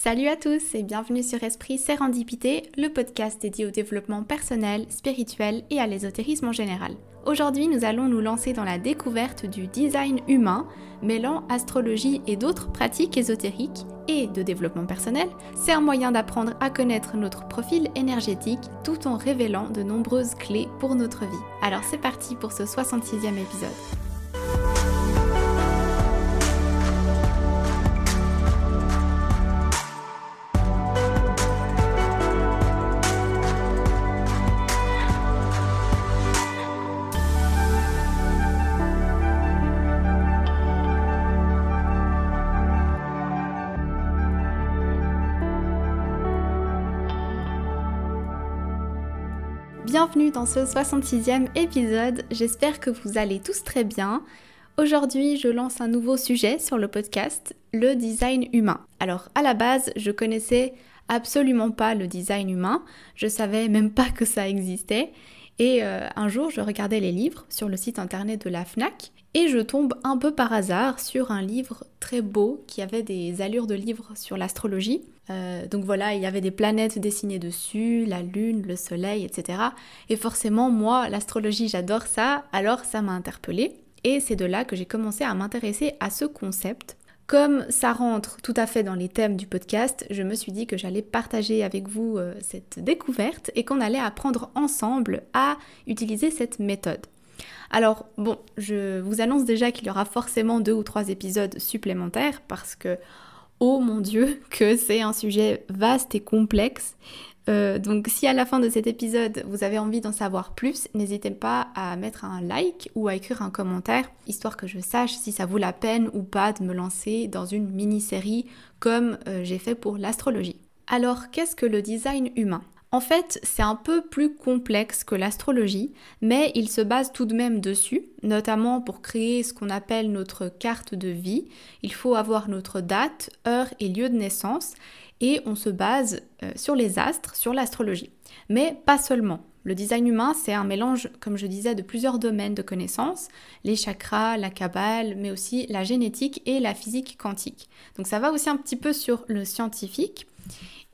Salut à tous et bienvenue sur Esprit Sérendipité, le podcast dédié au développement personnel, spirituel et à l'ésotérisme en général. Aujourd'hui, nous allons nous lancer dans la découverte du design humain, mêlant astrologie et d'autres pratiques ésotériques et de développement personnel. C'est un moyen d'apprendre à connaître notre profil énergétique tout en révélant de nombreuses clés pour notre vie. Alors c'est parti pour ce 66e épisode. Bienvenue dans ce 66e épisode, j'espère que vous allez tous très bien. Aujourd'hui, je lance un nouveau sujet sur le podcast, le design humain. Alors à la base, je connaissais absolument pas le design humain, je savais même pas que ça existait. Et un jour, je regardais les livres sur le site internet de la Fnac et je tombe un peu par hasard sur un livre très beau qui avait des allures de livre sur l'astrologie. Donc voilà, il y avait des planètes dessinées dessus, la lune, le soleil, etc. Et forcément, moi, l'astrologie, j'adore ça, alors ça m'a interpellée. Et c'est de là que j'ai commencé à m'intéresser à ce concept. Comme ça rentre tout à fait dans les thèmes du podcast, je me suis dit que j'allais partager avec vous cette découverte et qu'on allait apprendre ensemble à utiliser cette méthode. Alors bon, je vous annonce déjà qu'il y aura forcément 2 ou 3 épisodes supplémentaires parce que, oh mon Dieu, que c'est un sujet vaste et complexe. Donc si à la fin de cet épisode vous avez envie d'en savoir plus, n'hésitez pas à mettre un like ou à écrire un commentaire, histoire que je sache si ça vaut la peine ou pas de me lancer dans une mini-série comme j'ai fait pour l'astrologie. Alors qu'est-ce que le design humain ? En fait, c'est un peu plus complexe que l'astrologie, mais il se base tout de même dessus, notamment pour créer ce qu'on appelle notre carte de vie. Il faut avoir notre date, heure et lieu de naissance, et on se base sur les astres, sur l'astrologie. Mais pas seulement. Le design humain, c'est un mélange, comme je disais, de plusieurs domaines de connaissances, les chakras, la kabbale, mais aussi la génétique et la physique quantique. Donc ça va aussi un petit peu sur le scientifique.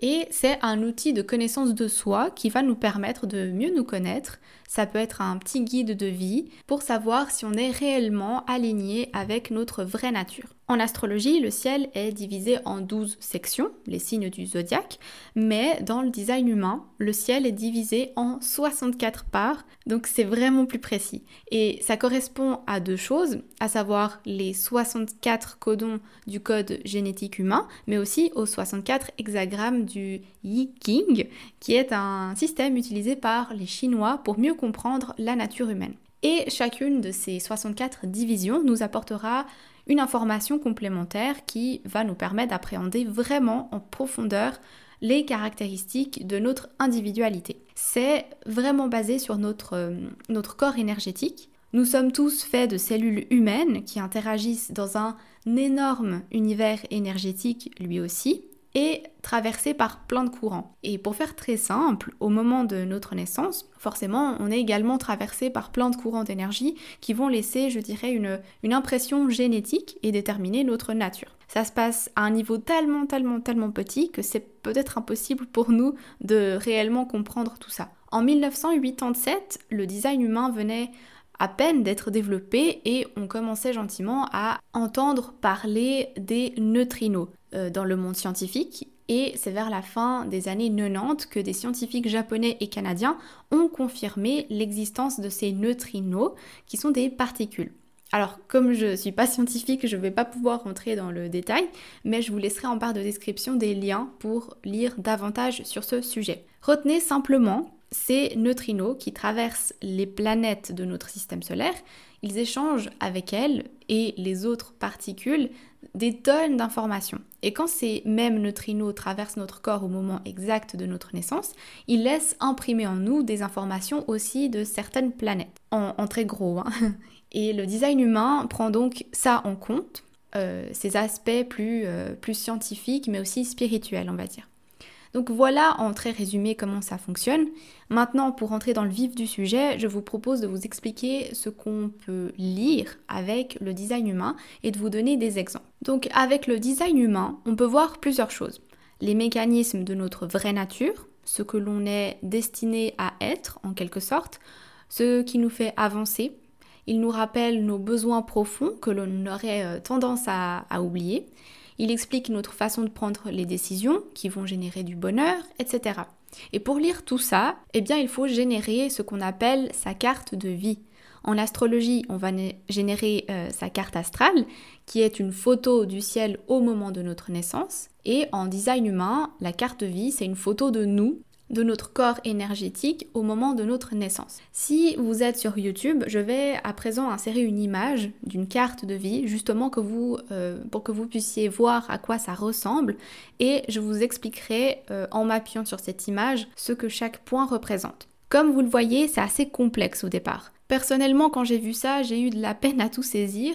Et c'est un outil de connaissance de soi qui va nous permettre de mieux nous connaître. Ça peut être un petit guide de vie pour savoir si on est réellement aligné avec notre vraie nature. En astrologie, le ciel est divisé en 12 sections, les signes du zodiaque, mais dans le design humain, le ciel est divisé en 64 parts, donc c'est vraiment plus précis. Et ça correspond à 2 choses, à savoir les 64 codons du code génétique humain, mais aussi aux 64 hexagrammes du Yi King, qui est un système utilisé par les Chinois pour mieux comprendre la nature humaine. Et chacune de ces 64 divisions nous apportera une information complémentaire qui va nous permettre d'appréhender vraiment en profondeur les caractéristiques de notre individualité. C'est vraiment basé sur notre corps énergétique. Nous sommes tous faits de cellules humaines qui interagissent dans un énorme univers énergétique lui aussi, et traversé par plein de courants. Et pour faire très simple, au moment de notre naissance, forcément, on est également traversé par plein de courants d'énergie qui vont laisser, je dirais, une impression génétique et déterminer notre nature. Ça se passe à un niveau tellement petit que c'est peut-être impossible pour nous de réellement comprendre tout ça. En 1987, le design humain venait à peine d'être développé et on commençait gentiment à entendre parler des neutrinos dans le monde scientifique. Et c'est vers la fin des années 90 que des scientifiques japonais et canadiens ont confirmé l'existence de ces neutrinos qui sont des particules. Alors, comme je ne suis pas scientifique, je ne vais pas pouvoir rentrer dans le détail, mais je vous laisserai en barre de description des liens pour lire davantage sur ce sujet. Retenez simplement ces neutrinos qui traversent les planètes de notre système solaire, ils échangent avec elles et les autres particules des tonnes d'informations. Et quand ces mêmes neutrinos traversent notre corps au moment exact de notre naissance, ils laissent imprimer en nous des informations aussi de certaines planètes, en très gros. Et le design humain prend donc ça en compte, ces aspects plus scientifiques mais aussi spirituels, on va dire. Donc voilà en très résumé comment ça fonctionne. Maintenant, pour rentrer dans le vif du sujet, je vous propose de vous expliquer ce qu'on peut lire avec le design humain et de vous donner des exemples. Donc avec le design humain, on peut voir plusieurs choses. les mécanismes de notre vraie nature, ce que l'on est destiné à être en quelque sorte, ce qui nous fait avancer. Il nous rappelle nos besoins profonds que l'on aurait tendance à oublier. Il explique notre façon de prendre les décisions qui vont générer du bonheur, etc. Et pour lire tout ça, il faut générer ce qu'on appelle sa carte de vie. En astrologie, on va générer sa carte astrale, qui est une photo du ciel au moment de notre naissance. Et en design humain, la carte de vie, c'est une photo de nous, de notre corps énergétique au moment de notre naissance. Si vous êtes sur YouTube, je vais à présent insérer une image d'une carte de vie, justement pour que vous puissiez voir à quoi ça ressemble, et je vous expliquerai en m'appuyant sur cette image ce que chaque point représente. Comme vous le voyez, c'est assez complexe au départ. Personnellement, quand j'ai vu ça, j'ai eu de la peine à tout saisir.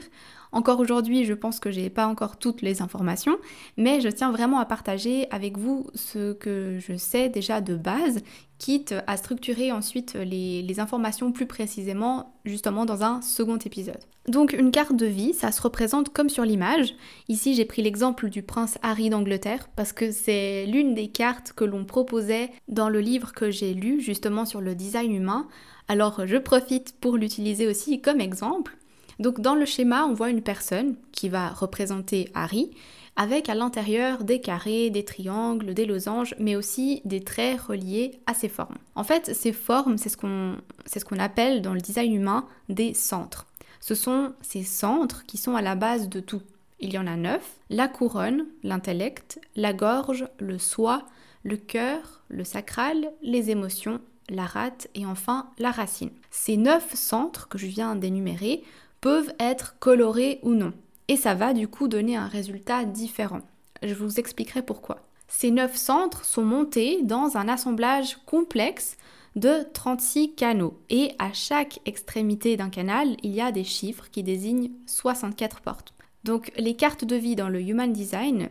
Encore aujourd'hui, je pense que j'ai pas encore toutes les informations, mais je tiens vraiment à partager avec vous ce que je sais déjà de base, quitte à structurer ensuite les informations plus précisément, justement dans un second épisode. Donc une carte de vie, ça se représente comme sur l'image. Ici, j'ai pris l'exemple du prince Harry d'Angleterre, parce que c'est l'une des cartes que l'on proposait dans le livre que j'ai lu, justement sur le design humain. Alors je profite pour l'utiliser aussi comme exemple. Donc dans le schéma, on voit une personne qui va représenter Harry, avec à l'intérieur des carrés, des triangles, des losanges, mais aussi des traits reliés à ses formes. En fait, ces formes, c'est ce qu'on appelle dans le design humain des centres. Ce sont ces centres qui sont à la base de tout. Il y en a 9, la couronne, l'intellect, la gorge, le soi, le cœur, le sacral, les émotions, la rate et enfin la racine. Ces 9 centres que je viens d'énumérer peuvent être colorés ou non. Et ça va du coup donner un résultat différent. Je vous expliquerai pourquoi. Ces 9 centres sont montés dans un assemblage complexe de 36 canaux. Et à chaque extrémité d'un canal, il y a des chiffres qui désignent 64 portes. Donc les cartes de vie dans le Human Design,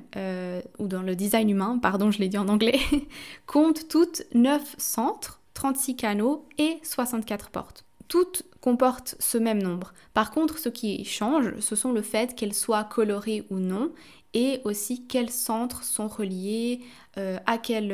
ou dans le design humain, pardon, je l'ai dit en anglais, comptent toutes 9 centres, 36 canaux et 64 portes. Toutes comportent ce même nombre. Par contre, ce qui change, ce sont le fait qu'elles soient colorées ou non, et aussi quels centres sont reliés, à quel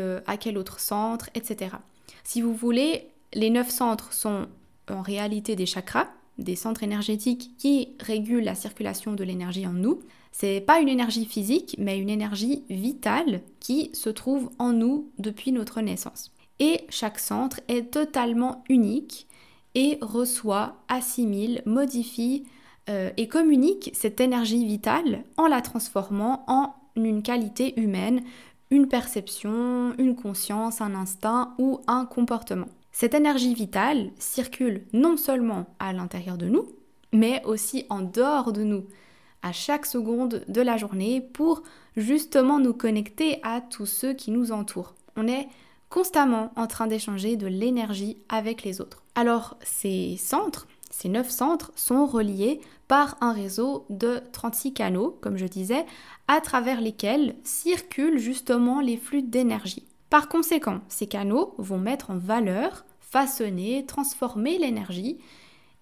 autre centre, etc. Si vous voulez, les 9 centres sont en réalité des chakras, des centres énergétiques qui régulent la circulation de l'énergie en nous. C'est pas une énergie physique, mais une énergie vitale qui se trouve en nous depuis notre naissance. Et chaque centre est totalement unique et reçoit, assimile, modifie et communique cette énergie vitale en la transformant en une qualité humaine, une perception, une conscience, un instinct ou un comportement. Cette énergie vitale circule non seulement à l'intérieur de nous, mais aussi en dehors de nous, à chaque seconde de la journée pour justement nous connecter à tous ceux qui nous entourent. On est constamment en train d'échanger de l'énergie avec les autres. Alors ces 9 centres sont reliés par un réseau de 36 canaux, comme je disais, à travers lesquels circulent justement les flux d'énergie. Par conséquent, ces canaux vont mettre en valeur, façonner, transformer l'énergie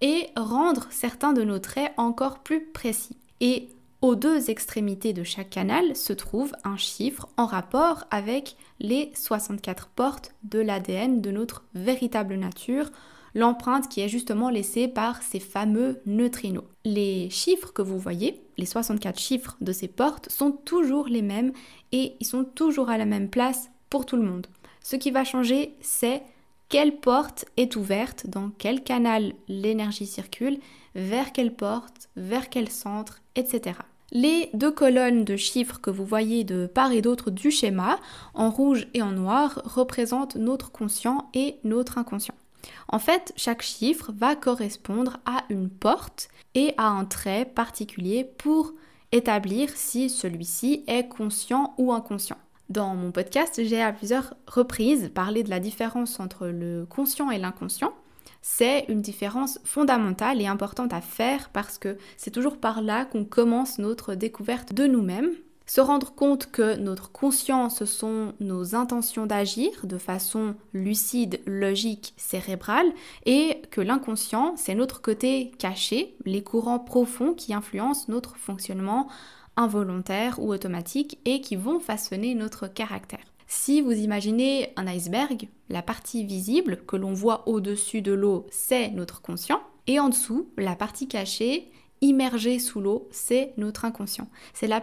et rendre certains de nos traits encore plus précis. Et aux deux extrémités de chaque canal se trouve un chiffre en rapport avec les 64 portes de l'ADN de notre véritable nature, l'empreinte qui est justement laissée par ces fameux neutrinos. Les chiffres que vous voyez, les 64 chiffres de ces portes, sont toujours les mêmes et ils sont toujours à la même place pour tout le monde. Ce qui va changer, c'est quelle porte est ouverte, dans quel canal l'énergie circule, vers quelle porte, vers quel centre, etc. Les 2 colonnes de chiffres que vous voyez de part et d'autre du schéma, en rouge et en noir, représentent notre conscient et notre inconscient. En fait, chaque chiffre va correspondre à une porte et à un trait particulier pour établir si celui-ci est conscient ou inconscient. Dans mon podcast, j'ai à plusieurs reprises parlé de la différence entre le conscient et l'inconscient. C'est une différence fondamentale et importante à faire parce que c'est toujours par là qu'on commence notre découverte de nous-mêmes. Se rendre compte que notre conscient, ce sont nos intentions d'agir de façon lucide, logique, cérébrale, et que l'inconscient, c'est notre côté caché, les courants profonds qui influencent notre fonctionnement involontaires ou automatiques et qui vont façonner notre caractère. Si vous imaginez un iceberg, la partie visible que l'on voit au-dessus de l'eau, c'est notre conscient, et en dessous, la partie cachée, immergée sous l'eau, c'est notre inconscient. C'est la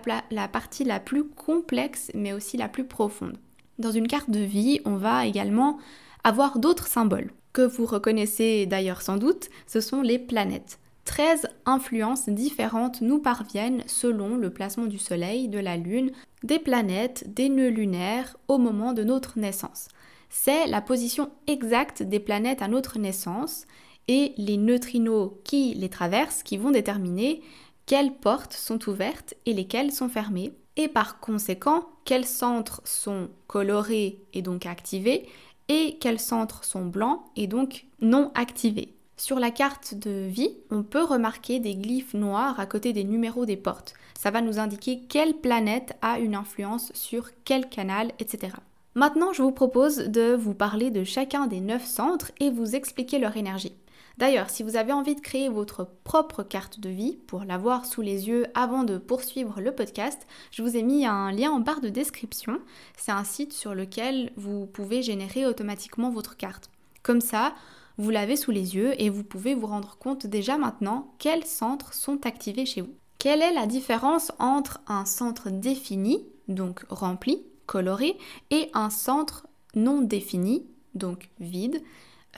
partie la plus complexe, mais aussi la plus profonde. Dans une carte de vie, on va également avoir d'autres symboles, que vous reconnaissez d'ailleurs sans doute, ce sont les planètes. 13 influences différentes nous parviennent selon le placement du Soleil, de la Lune, des planètes, des nœuds lunaires au moment de notre naissance. C'est la position exacte des planètes à notre naissance et les neutrinos qui les traversent qui vont déterminer quelles portes sont ouvertes et lesquelles sont fermées et par conséquent quels centres sont colorés et donc activés et quels centres sont blancs et donc non activés. Sur la carte de vie, on peut remarquer des glyphes noirs à côté des numéros des portes. Ça va nous indiquer quelle planète a une influence sur quel canal, etc. Maintenant, je vous propose de vous parler de chacun des 9 centres et vous expliquer leur énergie. D'ailleurs, si vous avez envie de créer votre propre carte de vie pour l'avoir sous les yeux avant de poursuivre le podcast, je vous ai mis un lien en barre de description. C'est un site sur lequel vous pouvez générer automatiquement votre carte. Comme ça, vous l'avez sous les yeux et vous pouvez vous rendre compte déjà maintenant quels centres sont activés chez vous. Quelle est la différence entre un centre défini, donc rempli, coloré, et un centre non défini, donc vide,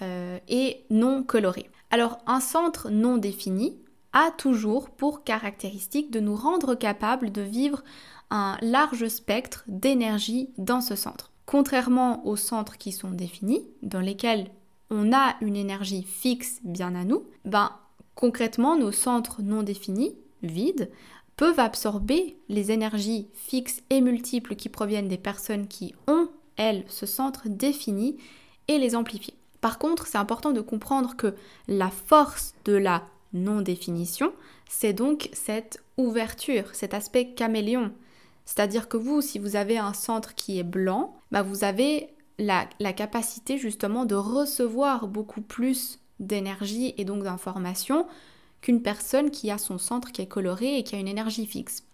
et non coloré? Alors, un centre non défini a toujours pour caractéristique de nous rendre capables de vivre un large spectre d'énergie dans ce centre. Contrairement aux centres qui sont définis, dans lesquels on a une énergie fixe bien à nous, concrètement, nos centres non définis, vides, peuvent absorber les énergies fixes et multiples qui proviennent des personnes qui ont, elles, ce centre défini et les amplifier. Par contre, c'est important de comprendre que la force de la non-définition, c'est donc cette ouverture, cet aspect caméléon. C'est-à-dire que vous, si vous avez un centre qui est blanc, vous avez la capacité justement de recevoir beaucoup plus d'énergie et donc d'informations qu'une personne qui a son centre qui est coloré et qui a une énergie fixe.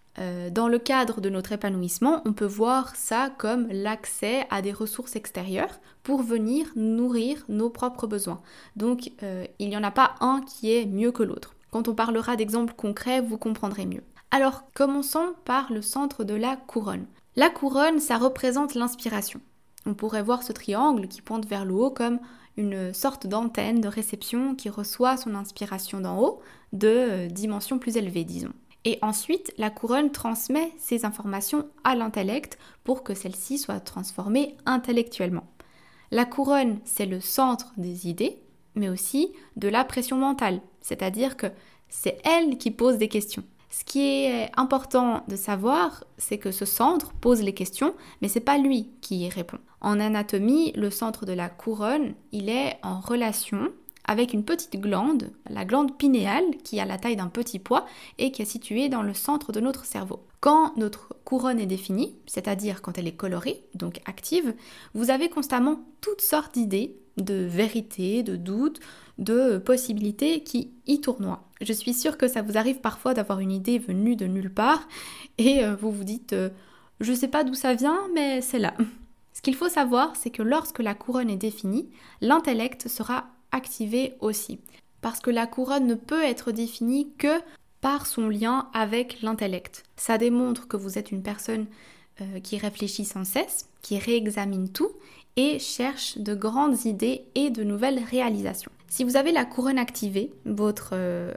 Dans le cadre de notre épanouissement, on peut voir ça comme l'accès à des ressources extérieures pour venir nourrir nos propres besoins. Donc, il n'y en a pas un qui est mieux que l'autre. Quand on parlera d'exemples concrets, vous comprendrez mieux. Alors, commençons par le centre de la couronne. La couronne, ça représente l'inspiration. On pourrait voir ce triangle qui pointe vers le haut comme une sorte d'antenne de réception qui reçoit son inspiration d'en haut, de dimension plus élevée, disons. Et ensuite, la couronne transmet ces informations à l'intellect pour que celle-ci soit transformée intellectuellement. La couronne, c'est le centre des idées, mais aussi de la pression mentale, c'est-à-dire que c'est elle qui pose des questions. Ce qui est important de savoir, c'est que ce centre pose les questions, mais c'est pas lui qui y répond. En anatomie, le centre de la couronne, il est en relation avec une petite glande, la glande pinéale, qui a la taille d'un petit pois et qui est située dans le centre de notre cerveau. Quand notre couronne est définie, c'est-à-dire quand elle est colorée, donc active, vous avez constamment toutes sortes d'idées, de vérités, de doutes, de possibilités qui y tournoient. Je suis sûre que ça vous arrive parfois d'avoir une idée venue de nulle part et vous vous dites « je sais pas d'où ça vient, mais c'est là ». Ce qu'il faut savoir, c'est que lorsque la couronne est définie, l'intellect sera activé aussi. Parce que la couronne ne peut être définie que par son lien avec l'intellect. Ça démontre que vous êtes une personne qui réfléchit sans cesse, qui réexamine tout et cherche de grandes idées et de nouvelles réalisations. Si vous avez la couronne activée, votre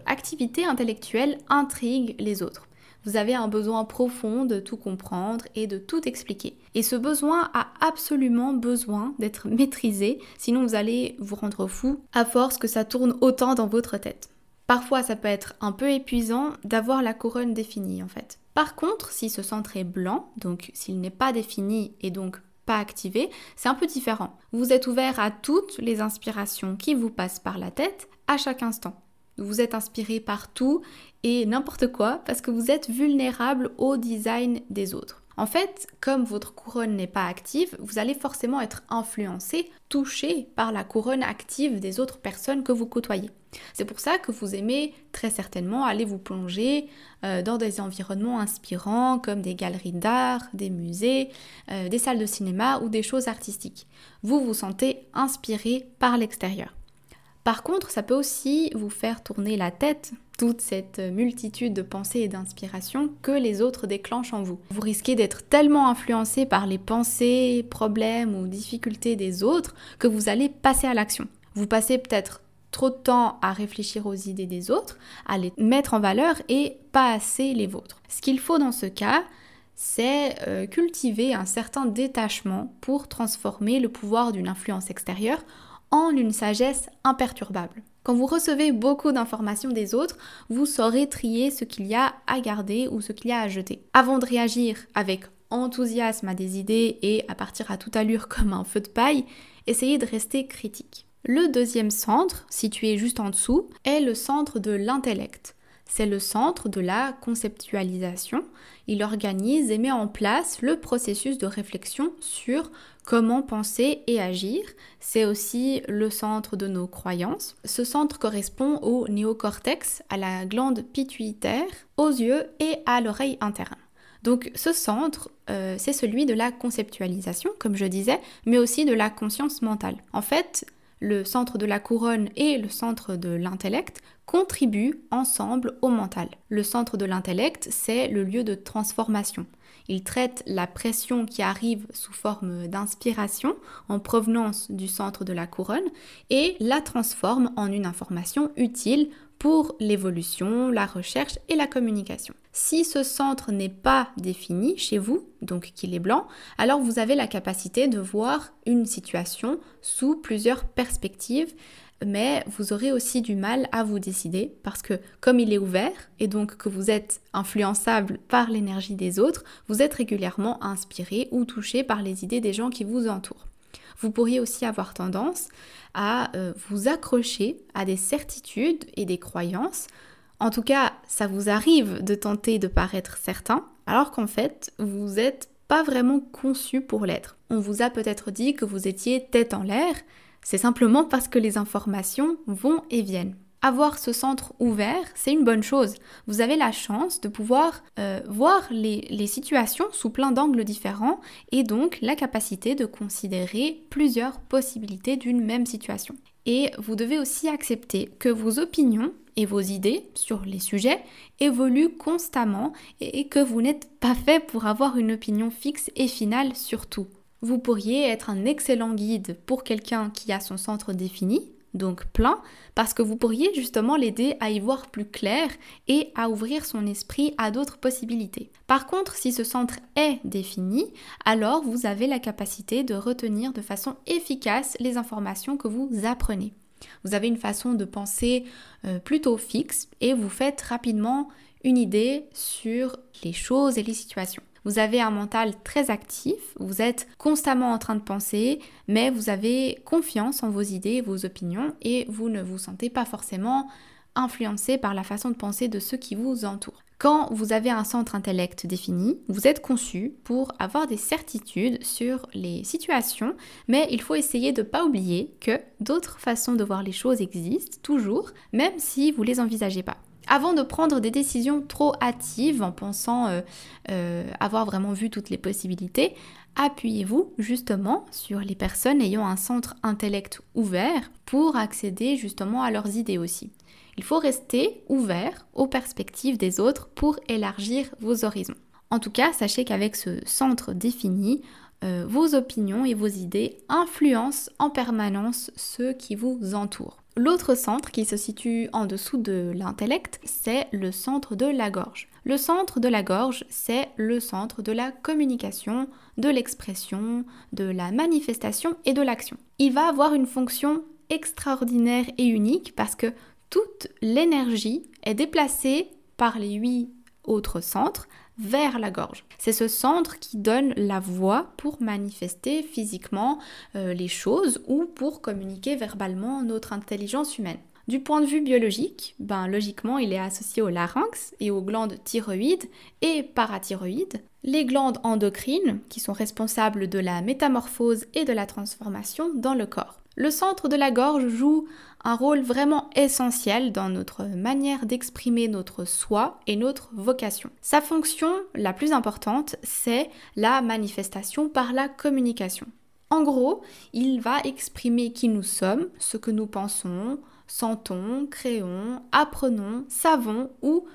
activité intellectuelle intrigue les autres. Vous avez un besoin profond de tout comprendre et de tout expliquer. Et ce besoin a absolument besoin d'être maîtrisé, sinon vous allez vous rendre fou à force que ça tourne autant dans votre tête. Parfois, ça peut être un peu épuisant d'avoir la couronne définie en fait. Par contre, si ce centre est blanc, donc s'il n'est pas défini et donc pas activé, c'est un peu différent. Vous êtes ouvert à toutes les inspirations qui vous passent par la tête à chaque instant. Vous êtes inspiré par tout et n'importe quoi parce que vous êtes vulnérable au design des autres. En fait, comme votre couronne n'est pas active, vous allez forcément être influencé, touché par la couronne active des autres personnes que vous côtoyez. C'est pour ça que vous aimez très certainement aller vous plonger dans des environnements inspirants comme des galeries d'art, des musées, des salles de cinéma ou des choses artistiques. Vous vous sentez inspiré par l'extérieur. Par contre, ça peut aussi vous faire tourner la tête, toute cette multitude de pensées et d'inspirations que les autres déclenchent en vous. Vous risquez d'être tellement influencé par les pensées, problèmes ou difficultés des autres que vous allez passer à l'action. Vous passez peut-être trop de temps à réfléchir aux idées des autres, à les mettre en valeur et pas assez les vôtres. Ce qu'il faut dans ce cas, c'est cultiver un certain détachement pour transformer le pouvoir d'une influence extérieure en une sagesse imperturbable. Quand vous recevez beaucoup d'informations des autres, vous saurez trier ce qu'il y a à garder ou ce qu'il y a à jeter. Avant de réagir avec enthousiasme à des idées et à partir à toute allure comme un feu de paille, essayez de rester critique. Le deuxième centre, situé juste en dessous, est le centre de l'intellect. C'est le centre de la conceptualisation. Il organise et met en place le processus de réflexion sur comment penser et agir. C'est aussi le centre de nos croyances. Ce centre correspond au néocortex, à la glande pituitaire, aux yeux et à l'oreille interne. Donc ce centre, c'est celui de la conceptualisation, comme je disais, mais aussi de la conscience mentale. En fait, le centre de la couronne et le centre de l'intellect contribuent ensemble au mental. Le centre de l'intellect, c'est le lieu de transformation. Il traite la pression qui arrive sous forme d'inspiration en provenance du centre de la couronne et la transforme en une information utile pour l'évolution, la recherche et la communication. Si ce centre n'est pas défini chez vous, donc qu'il est blanc, alors vous avez la capacité de voir une situation sous plusieurs perspectives, mais vous aurez aussi du mal à vous décider parce que comme il est ouvert et donc que vous êtes influençable par l'énergie des autres, vous êtes régulièrement inspiré ou touché par les idées des gens qui vous entourent. Vous pourriez aussi avoir tendance à vous accrocher à des certitudes et des croyances. En tout cas, ça vous arrive de tenter de paraître certain, alors qu'en fait, vous n'êtes pas vraiment conçu pour l'être. On vous a peut-être dit que vous étiez tête en l'air, c'est simplement parce que les informations vont et viennent. Avoir ce centre ouvert, c'est une bonne chose. Vous avez la chance de pouvoir voir les situations sous plein d'angles différents et donc la capacité de considérer plusieurs possibilités d'une même situation. Et vous devez aussi accepter que vos opinions et vos idées sur les sujets évoluent constamment et que vous n'êtes pas fait pour avoir une opinion fixe et finale sur tout. Vous pourriez être un excellent guide pour quelqu'un qui a son centre défini, donc plein, parce que vous pourriez justement l'aider à y voir plus clair et à ouvrir son esprit à d'autres possibilités. Par contre, si ce centre est défini, alors vous avez la capacité de retenir de façon efficace les informations que vous apprenez. Vous avez une façon de penser plutôt fixe et vous faites rapidement une idée sur les choses et les situations. Vous avez un mental très actif, vous êtes constamment en train de penser, mais vous avez confiance en vos idées, vos opinions et vous ne vous sentez pas forcément influencé par la façon de penser de ceux qui vous entourent. Quand vous avez un centre intellect défini, vous êtes conçu pour avoir des certitudes sur les situations, mais il faut essayer de ne pas oublier que d'autres façons de voir les choses existent toujours, même si vous ne les envisagez pas. Avant de prendre des décisions trop hâtives en pensant avoir vraiment vu toutes les possibilités, appuyez-vous justement sur les personnes ayant un centre intellect ouvert pour accéder justement à leurs idées aussi. Il faut rester ouvert aux perspectives des autres pour élargir vos horizons. En tout cas, sachez qu'avec ce centre défini, vos opinions et vos idées influencent en permanence ceux qui vous entourent. L'autre centre qui se situe en dessous de l'intellect, c'est le centre de la gorge. Le centre de la gorge, c'est le centre de la communication, de l'expression, de la manifestation et de l'action. Il va avoir une fonction extraordinaire et unique parce que toute l'énergie est déplacée par les 8 autres centres vers la gorge. C'est ce centre qui donne la voix pour manifester physiquement les choses ou pour communiquer verbalement notre intelligence humaine. Du point de vue biologique, logiquement, il est associé au larynx et aux glandes thyroïdes et parathyroïdes, les glandes endocrines qui sont responsables de la métamorphose et de la transformation dans le corps. Le centre de la gorge joue un rôle vraiment essentiel dans notre manière d'exprimer notre soi et notre vocation. Sa fonction la plus importante, c'est la manifestation par la communication. En gros, il va exprimer qui nous sommes, ce que nous pensons, sentons, créons, apprenons, savons ou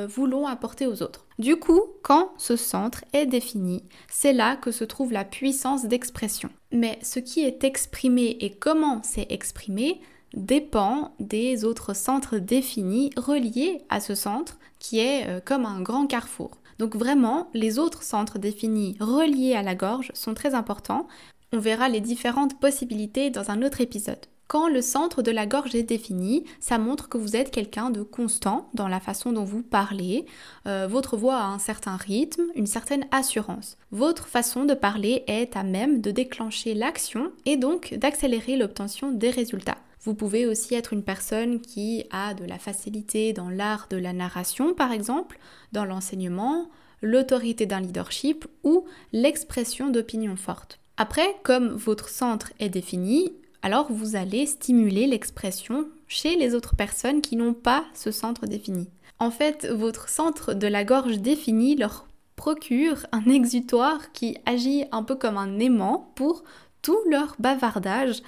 voulons apporter aux autres. Du coup, quand ce centre est défini, c'est là que se trouve la puissance d'expression. Mais ce qui est exprimé et comment c'est exprimé dépend des autres centres définis reliés à ce centre qui est comme un grand carrefour. Donc vraiment, les autres centres définis reliés à la gorge sont très importants. On verra les différentes possibilités dans un autre épisode. Quand le centre de la gorge est défini, ça montre que vous êtes quelqu'un de constant dans la façon dont vous parlez. Votre voix a un certain rythme, une certaine assurance. Votre façon de parler est à même de déclencher l'action et donc d'accélérer l'obtention des résultats. Vous pouvez aussi être une personne qui a de la facilité dans l'art de la narration, par exemple, dans l'enseignement, l'autorité d'un leadership ou l'expression d'opinions fortes. Après, comme votre centre est défini, alors vous allez stimuler l'expression chez les autres personnes qui n'ont pas ce centre défini. En fait, votre centre de la gorge défini leur procure un exutoire qui agit un peu comme un aimant pour tout leur bavardage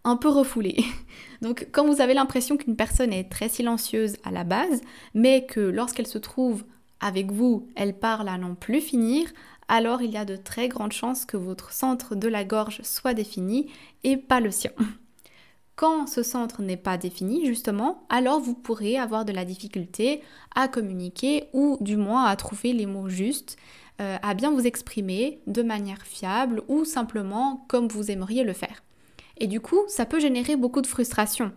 un peu refoulé. Donc quand vous avez l'impression qu'une personne est très silencieuse à la base, mais que lorsqu'elle se trouve avec vous, elle parle à n'en plus finir, alors il y a de très grandes chances que votre centre de la gorge soit défini et pas le sien. Quand ce centre n'est pas défini, justement, alors vous pourrez avoir de la difficulté à communiquer ou du moins à trouver les mots justes, à bien vous exprimer de manière fiable ou simplement comme vous aimeriez le faire. Et du coup, ça peut générer beaucoup de frustration.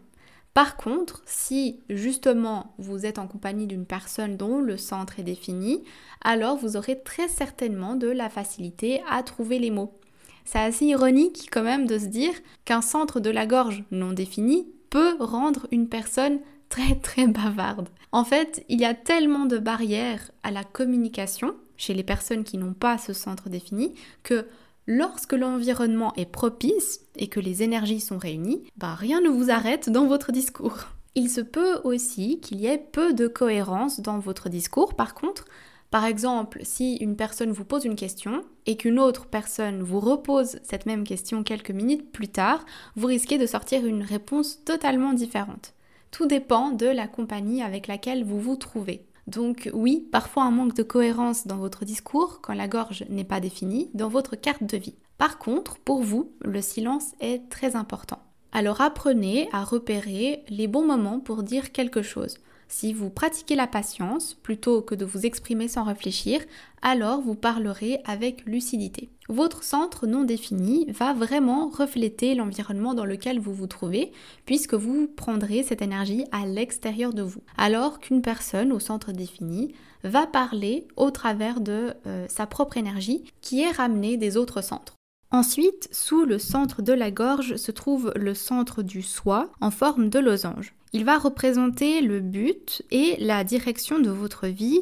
Par contre, si justement vous êtes en compagnie d'une personne dont le centre est défini, alors vous aurez très certainement de la facilité à trouver les mots. C'est assez ironique quand même de se dire qu'un centre de la gorge non défini peut rendre une personne très très bavarde. En fait, il y a tellement de barrières à la communication chez les personnes qui n'ont pas ce centre défini que lorsque l'environnement est propice et que les énergies sont réunies, rien ne vous arrête dans votre discours. Il se peut aussi qu'il y ait peu de cohérence dans votre discours. Par contre, par exemple, si une personne vous pose une question et qu'une autre personne vous repose cette même question quelques minutes plus tard, vous risquez de sortir une réponse totalement différente. Tout dépend de la compagnie avec laquelle vous vous trouvez. Donc oui, parfois un manque de cohérence dans votre discours quand la gorge n'est pas définie dans votre carte de vie. Par contre, pour vous, le silence est très important. Alors apprenez à repérer les bons moments pour dire quelque chose. Si vous pratiquez la patience, plutôt que de vous exprimer sans réfléchir, alors vous parlerez avec lucidité. Votre centre non défini va vraiment refléter l'environnement dans lequel vous vous trouvez, puisque vous prendrez cette énergie à l'extérieur de vous. Alors qu'une personne au centre défini va parler au travers de sa propre énergie qui est ramenée des autres centres. Ensuite, sous le centre de la gorge se trouve le centre du soi en forme de losange. Il va représenter le but et la direction de votre vie,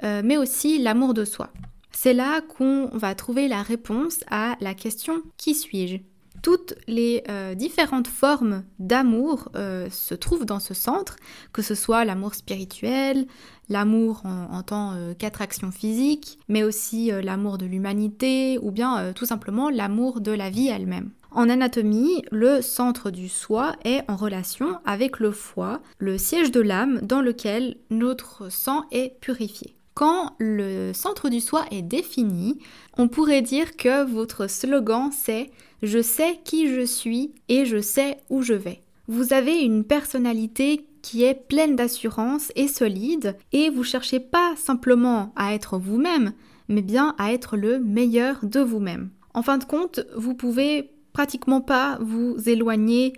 mais aussi l'amour de soi. C'est là qu'on va trouver la réponse à la question « Qui suis-je ?» Toutes les différentes formes d'amour se trouvent dans ce centre, que ce soit l'amour spirituel, l'amour en tant qu'attraction physique, mais aussi l'amour de l'humanité ou bien tout simplement l'amour de la vie elle-même. En anatomie, le centre du soi est en relation avec le foie, le siège de l'âme dans lequel notre sang est purifié. Quand le centre du soi est défini, on pourrait dire que votre slogan c'est « Je sais qui je suis et je sais où je vais ». Vous avez une personnalité qui est pleine d'assurance et solide et vous cherchez pas simplement à être vous-même, mais bien à être le meilleur de vous-même. En fin de compte, vous pouvez pratiquement pas vous éloigner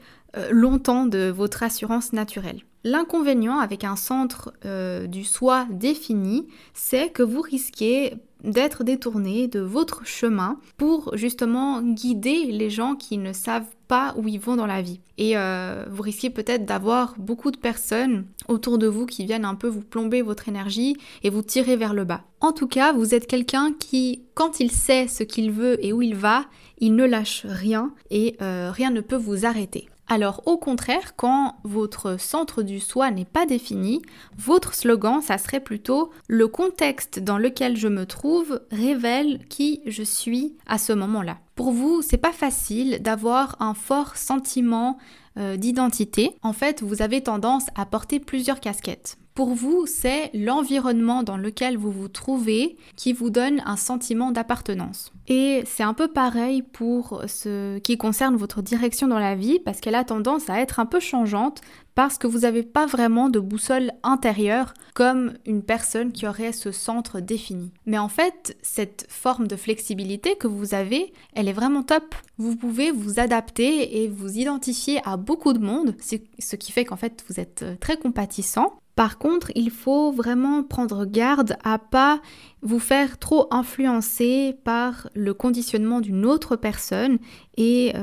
longtemps de votre assurance naturelle. L'inconvénient avec un centre du soi défini, c'est que vous risquez d'être détourné de votre chemin pour justement guider les gens qui ne savent pas où ils vont dans la vie. Et vous risquez peut-être d'avoir beaucoup de personnes autour de vous qui viennent un peu vous plomber votre énergie et vous tirer vers le bas. En tout cas, vous êtes quelqu'un qui, quand il sait ce qu'il veut et où il va, il ne lâche rien et rien ne peut vous arrêter. Alors au contraire, quand votre centre du soi n'est pas défini, votre slogan, ça serait plutôt « Le contexte dans lequel je me trouve révèle qui je suis à ce moment-là ». Pour vous, c'est pas facile d'avoir un fort sentiment d'identité. En fait, vous avez tendance à porter plusieurs casquettes. Pour vous, c'est l'environnement dans lequel vous vous trouvez qui vous donne un sentiment d'appartenance. Et c'est un peu pareil pour ce qui concerne votre direction dans la vie, parce qu'elle a tendance à être un peu changeante, parce que vous n'avez pas vraiment de boussole intérieure comme une personne qui aurait ce centre défini. Mais en fait, cette forme de flexibilité que vous avez, elle est vraiment top. Vous pouvez vous adapter et vous identifier à beaucoup de monde, ce qui fait qu'en fait vous êtes très compatissant. Par contre, il faut vraiment prendre garde à pas vous faire trop influencer par le conditionnement d'une autre personne et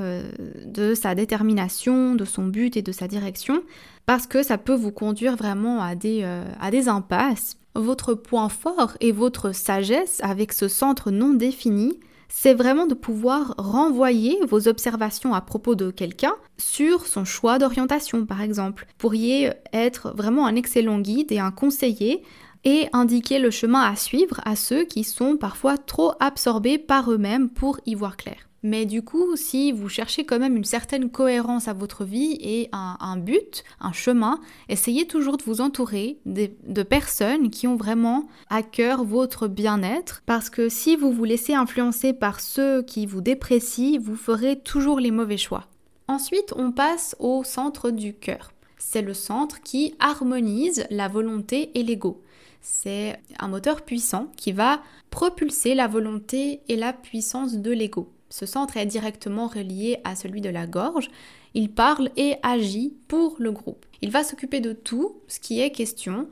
de sa détermination, de son but et de sa direction, parce que ça peut vous conduire vraiment à des impasses. Votre point fort et votre sagesse avec ce centre non défini, c'est vraiment de pouvoir renvoyer vos observations à propos de quelqu'un sur son choix d'orientation, par exemple. Vous pourriez être vraiment un excellent guide et un conseiller et indiquer le chemin à suivre à ceux qui sont parfois trop absorbés par eux-mêmes pour y voir clair. Mais du coup, si vous cherchez quand même une certaine cohérence à votre vie et un but, un chemin, essayez toujours de vous entourer de personnes qui ont vraiment à cœur votre bien-être, parce que si vous vous laissez influencer par ceux qui vous déprécient, vous ferez toujours les mauvais choix. Ensuite, on passe au centre du cœur. C'est le centre qui harmonise la volonté et l'ego. C'est un moteur puissant qui va propulser la volonté et la puissance de l'ego. Ce centre est directement relié à celui de la gorge. Il parle et agit pour le groupe. Il va s'occuper de tout ce qui est question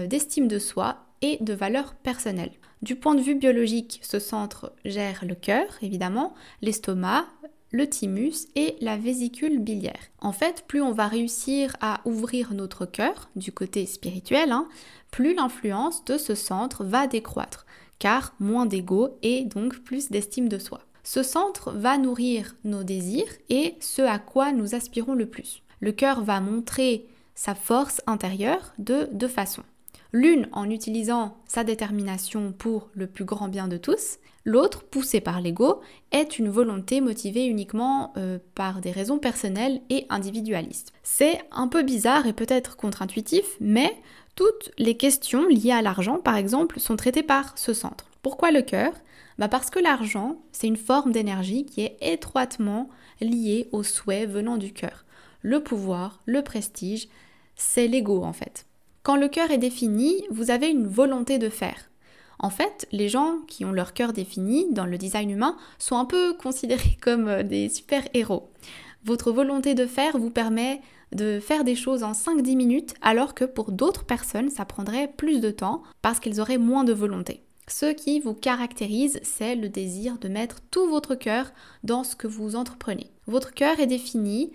d'estime de soi et de valeur personnelle. Du point de vue biologique, ce centre gère le cœur, évidemment, l'estomac, le thymus et la vésicule biliaire. En fait, plus on va réussir à ouvrir notre cœur, du côté spirituel, plus l'influence de ce centre va décroître, car moins d'ego et donc plus d'estime de soi. Ce centre va nourrir nos désirs et ce à quoi nous aspirons le plus. Le cœur va montrer sa force intérieure de deux façons. L'une en utilisant sa détermination pour le plus grand bien de tous, l'autre, poussée par l'ego, est une volonté motivée uniquement par des raisons personnelles et individualistes. C'est un peu bizarre et peut-être contre-intuitif, mais toutes les questions liées à l'argent, par exemple, sont traitées par ce centre. Pourquoi le cœur ? Parce que l'argent, c'est une forme d'énergie qui est étroitement liée aux souhaits venant du cœur. Le pouvoir, le prestige, c'est l'ego en fait. Quand le cœur est défini, vous avez une volonté de faire. En fait, les gens qui ont leur cœur défini dans le design humain sont un peu considérés comme des super-héros. Votre volonté de faire vous permet de faire des choses en 5-10 minutes, alors que pour d'autres personnes, ça prendrait plus de temps parce qu'elles auraient moins de volonté. Ce qui vous caractérise, c'est le désir de mettre tout votre cœur dans ce que vous entreprenez. Votre cœur est défini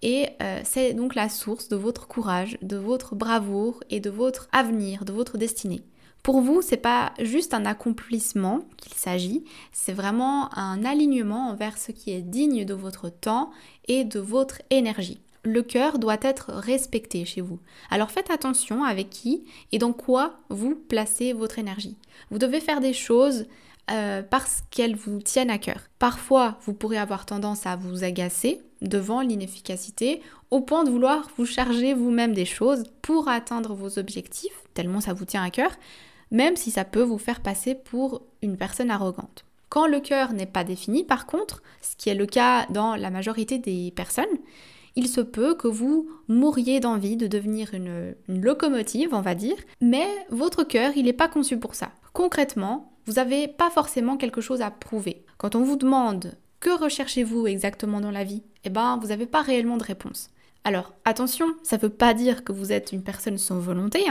et c'est donc la source de votre courage, de votre bravoure et de votre avenir, de votre destinée. Pour vous, c'est pas juste un accomplissement qu'il s'agit, c'est vraiment un alignement envers ce qui est digne de votre temps et de votre énergie. Le cœur doit être respecté chez vous. Alors faites attention avec qui et dans quoi vous placez votre énergie. Vous devez faire des choses parce qu'elles vous tiennent à cœur. Parfois, vous pourrez avoir tendance à vous agacer devant l'inefficacité au point de vouloir vous charger vous-même des choses pour atteindre vos objectifs, tellement ça vous tient à cœur, même si ça peut vous faire passer pour une personne arrogante. Quand le cœur n'est pas défini, par contre, ce qui est le cas dans la majorité des personnes, il se peut que vous mouriez d'envie de devenir une locomotive, on va dire, mais votre cœur, il n'est pas conçu pour ça. Concrètement, vous n'avez pas forcément quelque chose à prouver. Quand on vous demande « Que recherchez-vous exactement dans la vie ?», vous n'avez pas réellement de réponse. Alors, attention, ça ne veut pas dire que vous êtes une personne sans volonté,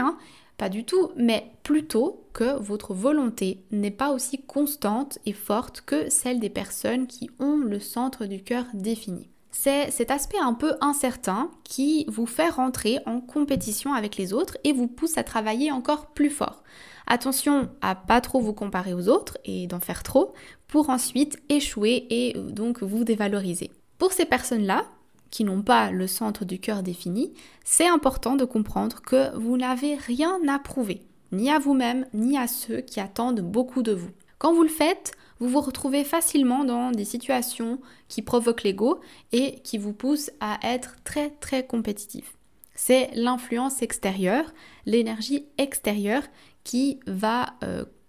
pas du tout, mais plutôt que votre volonté n'est pas aussi constante et forte que celle des personnes qui ont le centre du cœur défini. C'est cet aspect un peu incertain qui vous fait rentrer en compétition avec les autres et vous pousse à travailler encore plus fort. Attention à pas trop vous comparer aux autres et d'en faire trop pour ensuite échouer et donc vous dévaloriser. Pour ces personnes-là, qui n'ont pas le centre du cœur défini, c'est important de comprendre que vous n'avez rien à prouver, ni à vous-même, ni à ceux qui attendent beaucoup de vous. Quand vous le faites, vous vous retrouvez facilement dans des situations qui provoquent l'ego et qui vous poussent à être très très compétitif. C'est l'influence extérieure, l'énergie extérieure qui va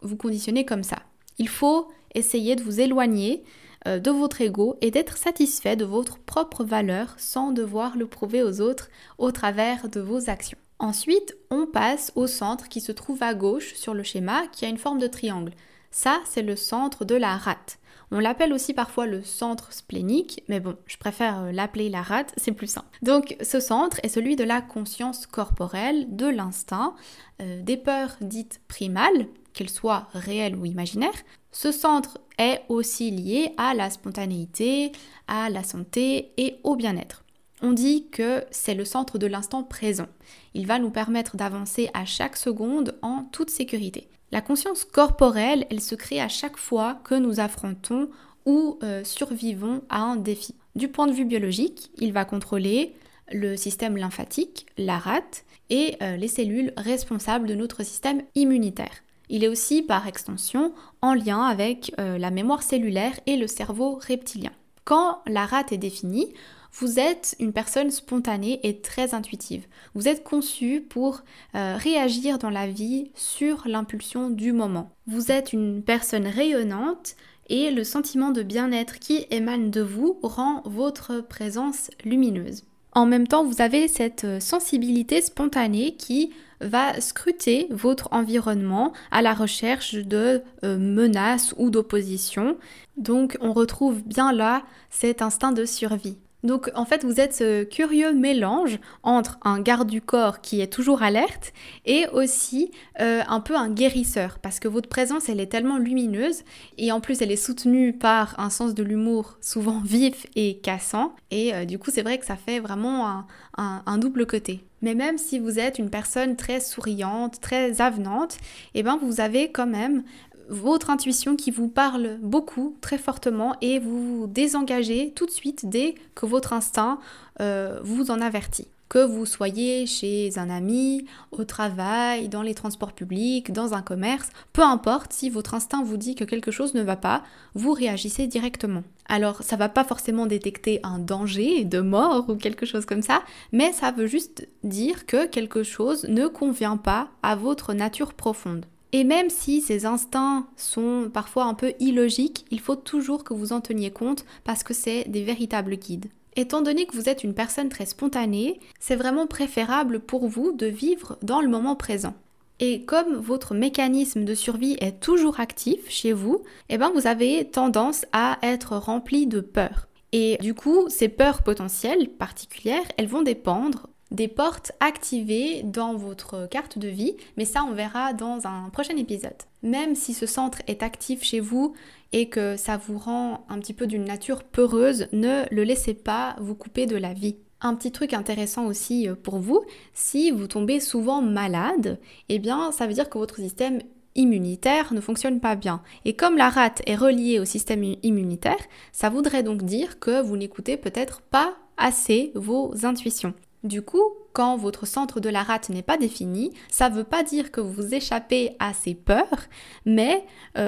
vous conditionner comme ça. Il faut essayer de vous éloigner de votre ego et d'être satisfait de votre propre valeur sans devoir le prouver aux autres au travers de vos actions. Ensuite, on passe au centre qui se trouve à gauche sur le schéma qui a une forme de triangle. Ça, c'est le centre de la rate. On l'appelle aussi parfois le centre splénique, mais bon, je préfère l'appeler la rate, c'est plus simple. Donc ce centre est celui de la conscience corporelle, de l'instinct, des peurs dites primales, qu'elles soient réelles ou imaginaires. Ce centre est aussi lié à la spontanéité, à la santé et au bien-être. On dit que c'est le centre de l'instant présent. Il va nous permettre d'avancer à chaque seconde en toute sécurité. La conscience corporelle, elle se crée à chaque fois que nous affrontons ou survivons à un défi. Du point de vue biologique, il va contrôler le système lymphatique, la rate, et les cellules responsables de notre système immunitaire. Il est aussi, par extension, en lien avec la mémoire cellulaire et le cerveau reptilien. Quand la rate est définie, vous êtes une personne spontanée et très intuitive. Vous êtes conçu pour réagir dans la vie sur l'impulsion du moment. Vous êtes une personne rayonnante et le sentiment de bien-être qui émane de vous rend votre présence lumineuse. En même temps, vous avez cette sensibilité spontanée qui va scruter votre environnement à la recherche de menaces ou d'opposition. Donc on retrouve bien là cet instinct de survie. Donc en fait vous êtes ce curieux mélange entre un garde du corps qui est toujours alerte et aussi un peu un guérisseur parce que votre présence elle est tellement lumineuse et en plus elle est soutenue par un sens de l'humour souvent vif et cassant et du coup c'est vrai que ça fait vraiment un double côté. Mais même si vous êtes une personne très souriante, très avenante, eh ben vous avez quand même votre intuition qui vous parle beaucoup, très fortement, et vous vous désengagez tout de suite dès que votre instinct vous en avertit. Que vous soyez chez un ami, au travail, dans les transports publics, dans un commerce, peu importe, si votre instinct vous dit que quelque chose ne va pas, vous réagissez directement. Alors ça va pas forcément détecter un danger de mort ou quelque chose comme ça, mais ça veut juste dire que quelque chose ne convient pas à votre nature profonde. Et même si ces instincts sont parfois un peu illogiques, il faut toujours que vous en teniez compte parce que c'est des véritables guides. Étant donné que vous êtes une personne très spontanée, c'est vraiment préférable pour vous de vivre dans le moment présent. Et comme votre mécanisme de survie est toujours actif chez vous, eh ben vous avez tendance à être rempli de peur. Et du coup, ces peurs potentielles particulières, elles vont dépendre des portes activées dans votre carte de vie, mais ça on verra dans un prochain épisode. Même si ce centre est actif chez vous et que ça vous rend un petit peu d'une nature peureuse, ne le laissez pas vous couper de la vie. Un petit truc intéressant aussi pour vous, si vous tombez souvent malade, eh bien ça veut dire que votre système immunitaire ne fonctionne pas bien. Et comme la rate est reliée au système immunitaire, ça voudrait donc dire que vous n'écoutez peut-être pas assez vos intuitions. Du coup, quand votre centre de la rate n'est pas défini, ça ne veut pas dire que vous échappez à ces peurs, mais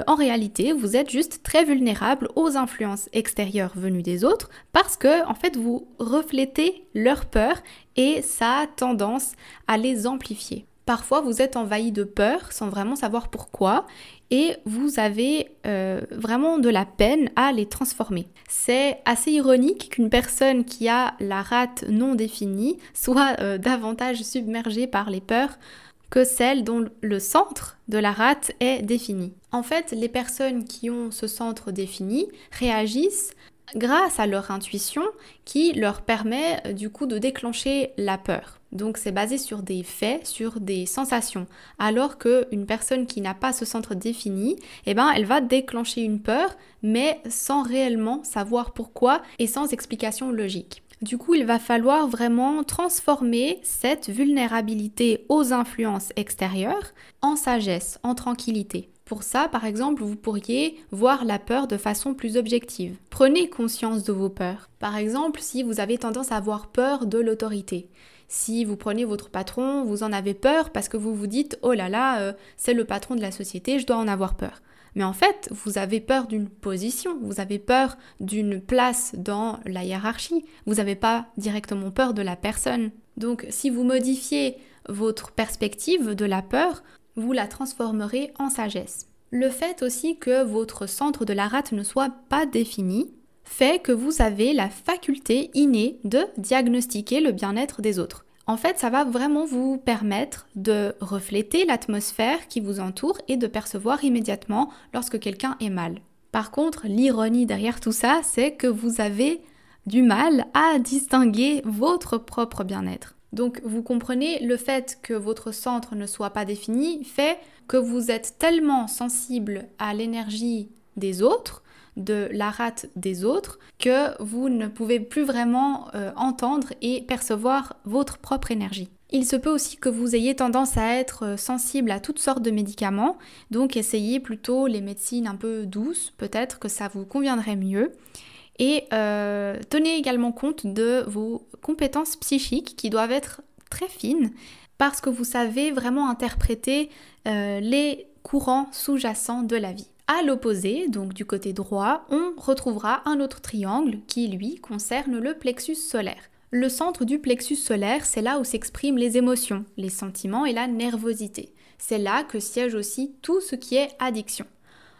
en réalité, vous êtes juste très vulnérable aux influences extérieures venues des autres parce que, en fait, vous reflétez leurs peurs et ça a tendance à les amplifier. Parfois, vous êtes envahi de peur sans vraiment savoir pourquoi et vous avez vraiment de la peine à les transformer. C'est assez ironique qu'une personne qui a la rate non définie soit davantage submergée par les peurs que celle dont le centre de la rate est défini. En fait, les personnes qui ont ce centre défini réagissent grâce à leur intuition qui leur permet du coup de déclencher la peur. Donc c'est basé sur des faits, sur des sensations. Alors qu'une personne qui n'a pas ce centre défini, elle va déclencher une peur, mais sans réellement savoir pourquoi et sans explication logique. Du coup, il va falloir vraiment transformer cette vulnérabilité aux influences extérieures en sagesse, en tranquillité. Pour ça, par exemple, vous pourriez voir la peur de façon plus objective. Prenez conscience de vos peurs. Par exemple, si vous avez tendance à avoir peur de l'autorité. Si vous prenez votre patron, vous en avez peur parce que vous vous dites « Oh là là, c'est le patron de la société, je dois en avoir peur ». Mais en fait, vous avez peur d'une position, vous avez peur d'une place dans la hiérarchie, vous n'avez pas directement peur de la personne. Donc si vous modifiez votre perspective de la peur, vous la transformerez en sagesse. Le fait aussi que votre centre de la rate ne soit pas défini fait que vous avez la faculté innée de diagnostiquer le bien-être des autres. En fait, ça va vraiment vous permettre de refléter l'atmosphère qui vous entoure et de percevoir immédiatement lorsque quelqu'un est mal. Par contre, l'ironie derrière tout ça, c'est que vous avez du mal à distinguer votre propre bien-être. Donc vous comprenez, le fait que votre centre ne soit pas défini fait que vous êtes tellement sensible à l'énergie des autres, de la rate des autres, que vous ne pouvez plus vraiment entendre et percevoir votre propre énergie. Il se peut aussi que vous ayez tendance à être sensible à toutes sortes de médicaments, donc essayez plutôt les médecines un peu douces, peut-être que ça vous conviendrait mieux. Et tenez également compte de vos compétences psychiques qui doivent être très fines parce que vous savez vraiment interpréter les courants sous-jacents de la vie. À l'opposé, donc du côté droit, on retrouvera un autre triangle qui, lui, concerne le plexus solaire. Le centre du plexus solaire, c'est là où s'expriment les émotions, les sentiments et la nervosité. C'est là que siège aussi tout ce qui est addiction.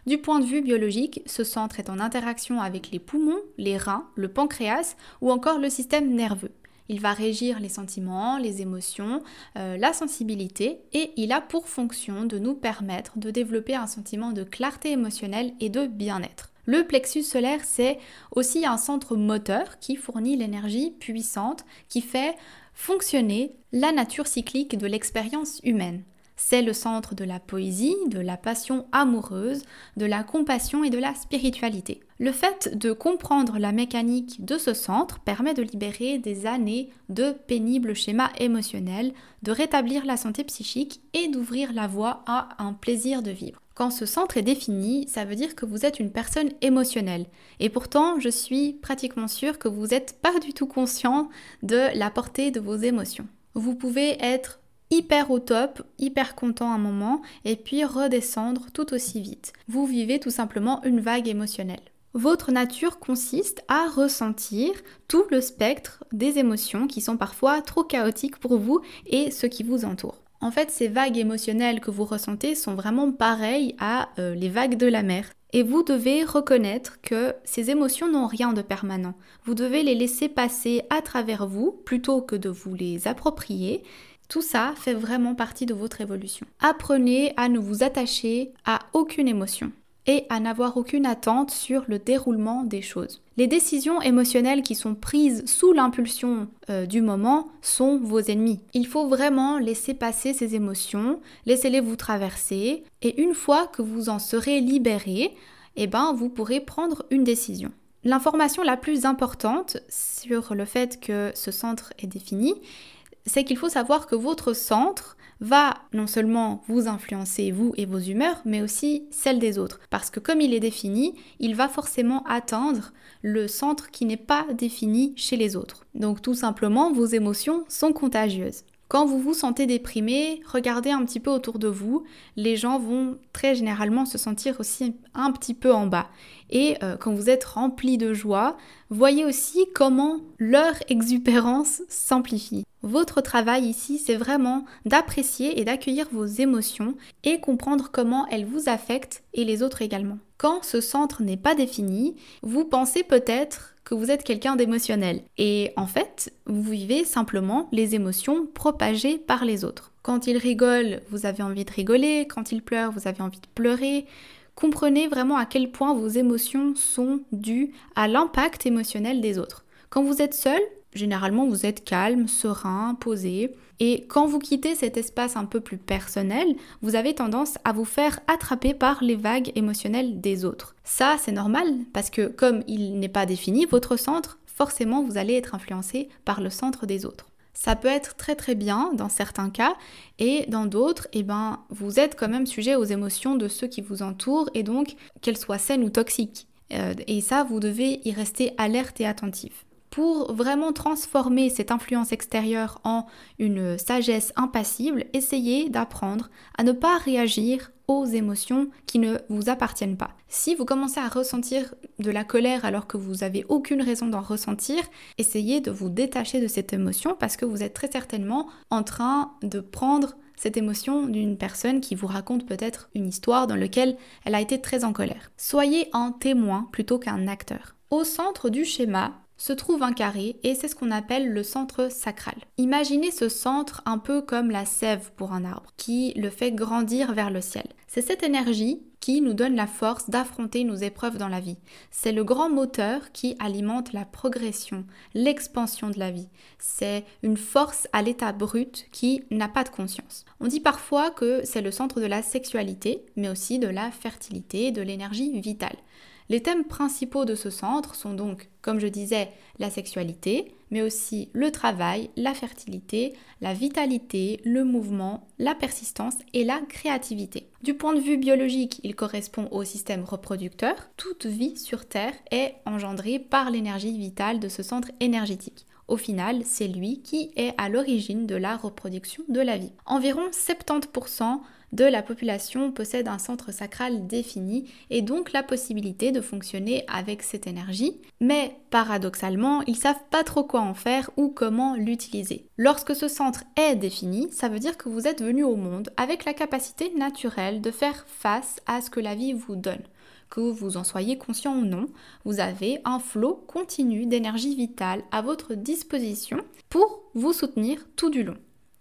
Du point de vue biologique, ce centre est en interaction avec les poumons, les reins, le pancréas ou encore le système nerveux. Il va régir les sentiments, les émotions, la sensibilité et il a pour fonction de nous permettre de développer un sentiment de clarté émotionnelle et de bien-être. Le plexus solaire, c'est aussi un centre moteur qui fournit l'énergie puissante qui fait fonctionner la nature cyclique de l'expérience humaine. C'est le centre de la poésie, de la passion amoureuse, de la compassion et de la spiritualité. Le fait de comprendre la mécanique de ce centre permet de libérer des années de pénibles schémas émotionnels, de rétablir la santé psychique et d'ouvrir la voie à un plaisir de vivre. Quand ce centre est défini, ça veut dire que vous êtes une personne émotionnelle. Et pourtant, je suis pratiquement sûre que vous n'êtes pas du tout conscient de la portée de vos émotions. Vous pouvez être hyper au top, hyper content un moment, et puis redescendre tout aussi vite. Vous vivez tout simplement une vague émotionnelle. Votre nature consiste à ressentir tout le spectre des émotions qui sont parfois trop chaotiques pour vous et ceux qui vous entourent. En fait, ces vagues émotionnelles que vous ressentez sont vraiment pareilles à les vagues de la mer. Et vous devez reconnaître que ces émotions n'ont rien de permanent. Vous devez les laisser passer à travers vous plutôt que de vous les approprier. Tout ça fait vraiment partie de votre évolution. Apprenez à ne vous attacher à aucune émotion et à n'avoir aucune attente sur le déroulement des choses. Les décisions émotionnelles qui sont prises sous l'impulsion du moment sont vos ennemis. Il faut vraiment laisser passer ces émotions, laissez-les vous traverser et une fois que vous en serez libéré, vous pourrez prendre une décision. L'information la plus importante sur le fait que ce centre est défini, c'est qu'il faut savoir que votre centre va non seulement vous influencer, vous et vos humeurs, mais aussi celles des autres. Parce que comme il est défini, il va forcément atteindre le centre qui n'est pas défini chez les autres. Donc tout simplement, vos émotions sont contagieuses. Quand vous vous sentez déprimé, regardez un petit peu autour de vous, les gens vont très généralement se sentir aussi un petit peu en bas. Et quand vous êtes rempli de joie, voyez aussi comment leur exubérance s'amplifie. Votre travail ici, c'est vraiment d'apprécier et d'accueillir vos émotions et comprendre comment elles vous affectent et les autres également. Quand ce centre n'est pas défini, vous pensez peut-être que vous êtes quelqu'un d'émotionnel. Et en fait, vous vivez simplement les émotions propagées par les autres. Quand ils rigolent, vous avez envie de rigoler. Quand ils pleurent, vous avez envie de pleurer. Comprenez vraiment à quel point vos émotions sont dues à l'impact émotionnel des autres. Quand vous êtes seul, généralement vous êtes calme, serein, posé. Et quand vous quittez cet espace un peu plus personnel, vous avez tendance à vous faire attraper par les vagues émotionnelles des autres. Ça, c'est normal parce que comme il n'est pas défini, votre centre, forcément vous allez être influencé par le centre des autres. Ça peut être très très bien dans certains cas et dans d'autres, vous êtes quand même sujet aux émotions de ceux qui vous entourent et donc qu'elles soient saines ou toxiques. Et ça, vous devez y rester alerte et attentif. Pour vraiment transformer cette influence extérieure en une sagesse impassible, essayez d'apprendre à ne pas réagir aux émotions qui ne vous appartiennent pas. Si vous commencez à ressentir de la colère alors que vous n'avez aucune raison d'en ressentir, essayez de vous détacher de cette émotion parce que vous êtes très certainement en train de prendre cette émotion d'une personne qui vous raconte peut-être une histoire dans laquelle elle a été très en colère. Soyez un témoin plutôt qu'un acteur. Au centre du schéma se trouve un carré et c'est ce qu'on appelle le centre sacral. Imaginez ce centre un peu comme la sève pour un arbre qui le fait grandir vers le ciel. C'est cette énergie qui nous donne la force d'affronter nos épreuves dans la vie. C'est le grand moteur qui alimente la progression, l'expansion de la vie. C'est une force à l'état brut qui n'a pas de conscience. On dit parfois que c'est le centre de la sexualité, mais aussi de la fertilité, de l'énergie vitale. Les thèmes principaux de ce centre sont donc, comme je disais, la sexualité, mais aussi le travail, la fertilité, la vitalité, le mouvement, la persistance et la créativité. Du point de vue biologique, il correspond au système reproducteur. Toute vie sur Terre est engendrée par l'énergie vitale de ce centre énergétique. Au final, c'est lui qui est à l'origine de la reproduction de la vie. Environ 70% de la population possède un centre sacral défini et donc la possibilité de fonctionner avec cette énergie. Mais paradoxalement, ils savent pas trop quoi en faire ou comment l'utiliser. Lorsque ce centre est défini, ça veut dire que vous êtes venu au monde avec la capacité naturelle de faire face à ce que la vie vous donne. Que vous en soyez conscient ou non, vous avez un flot continu d'énergie vitale à votre disposition pour vous soutenir tout du long.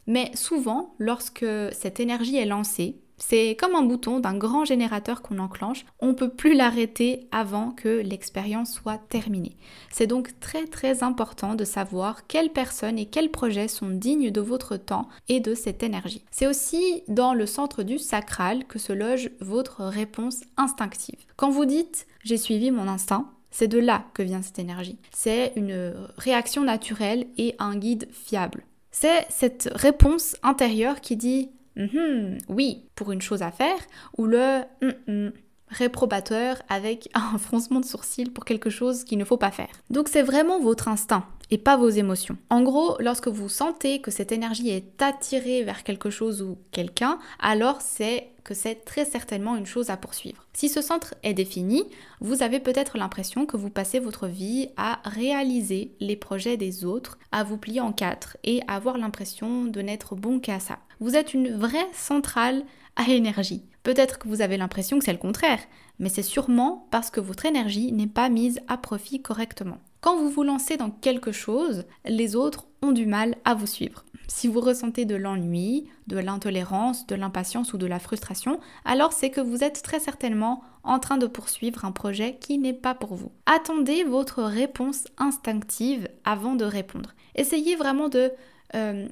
Mais souvent, lorsque cette énergie est lancée, c'est comme un bouton d'un grand générateur qu'on enclenche, on ne peut plus l'arrêter avant que l'expérience soit terminée. C'est donc très très important de savoir quelles personnes et quels projets sont dignes de votre temps et de cette énergie. C'est aussi dans le centre du sacral que se loge votre réponse instinctive. Quand vous dites « j'ai suivi mon instinct », c'est de là que vient cette énergie. C'est une réaction naturelle et un guide fiable. C'est cette réponse intérieure qui dit oui pour une chose à faire ou le réprobateur avec un froncement de sourcil pour quelque chose qu'il ne faut pas faire. Donc c'est vraiment votre instinct et pas vos émotions. En gros, lorsque vous sentez que cette énergie est attirée vers quelque chose ou quelqu'un, alors c'est que c'est très certainement une chose à poursuivre. Si ce centre est défini, vous avez peut-être l'impression que vous passez votre vie à réaliser les projets des autres, à vous plier en quatre et à avoir l'impression de n'être bon qu'à ça. Vous êtes une vraie centrale à énergie. Peut-être que vous avez l'impression que c'est le contraire, mais c'est sûrement parce que votre énergie n'est pas mise à profit correctement. Quand vous vous lancez dans quelque chose, les autres ont du mal à vous suivre. Si vous ressentez de l'ennui, de l'intolérance, de l'impatience ou de la frustration, alors c'est que vous êtes très certainement en train de poursuivre un projet qui n'est pas pour vous. Attendez votre réponse instinctive avant de répondre. Essayez vraiment de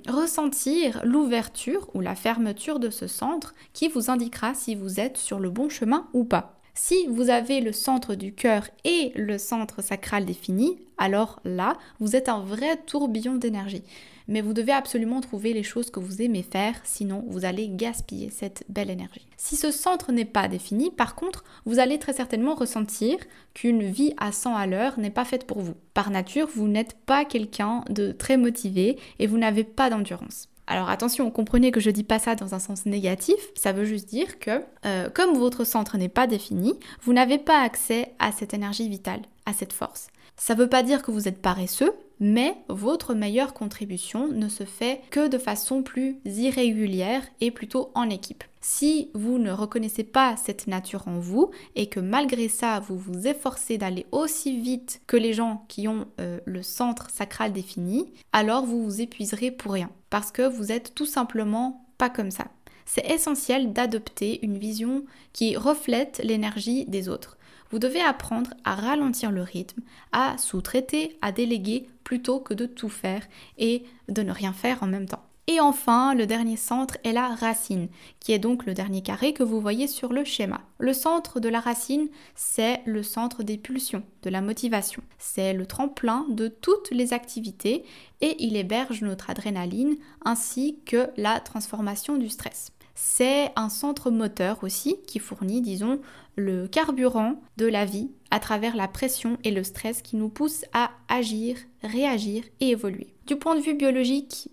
ressentir l'ouverture ou la fermeture de ce centre qui vous indiquera si vous êtes sur le bon chemin ou pas. Si vous avez le centre du cœur et le centre sacral défini, alors là, vous êtes un vrai tourbillon d'énergie. Mais vous devez absolument trouver les choses que vous aimez faire, sinon vous allez gaspiller cette belle énergie. Si ce centre n'est pas défini, par contre, vous allez très certainement ressentir qu'une vie à 100 à l'heure n'est pas faite pour vous. Par nature, vous n'êtes pas quelqu'un de très motivé et vous n'avez pas d'endurance. Alors attention, comprenez que je dis pas ça dans un sens négatif, ça veut juste dire que comme votre centre n'est pas défini, vous n'avez pas accès à cette énergie vitale, à cette force. Ça veut pas dire que vous êtes paresseux, mais votre meilleure contribution ne se fait que de façon plus irrégulière et plutôt en équipe. Si vous ne reconnaissez pas cette nature en vous et que malgré ça, vous vous efforcez d'aller aussi vite que les gens qui ont le centre sacral défini, alors vous vous épuiserez pour rien parce que vous êtes tout simplement pas comme ça. c'est essentiel d'adopter une vision qui reflète l'énergie des autres. Vous devez apprendre à ralentir le rythme, à sous-traiter, à déléguer plutôt que de tout faire et de ne rien faire en même temps. Et enfin, le dernier centre est la racine, qui est donc le dernier carré que vous voyez sur le schéma. Le centre de la racine, c'est le centre des pulsions, de la motivation. C'est le tremplin de toutes les activités et il héberge notre adrénaline ainsi que la transformation du stress. C'est un centre moteur aussi qui fournit, disons, le carburant de la vie à travers la pression et le stress qui nous poussent à agir, réagir et évoluer. Du point de vue biologique,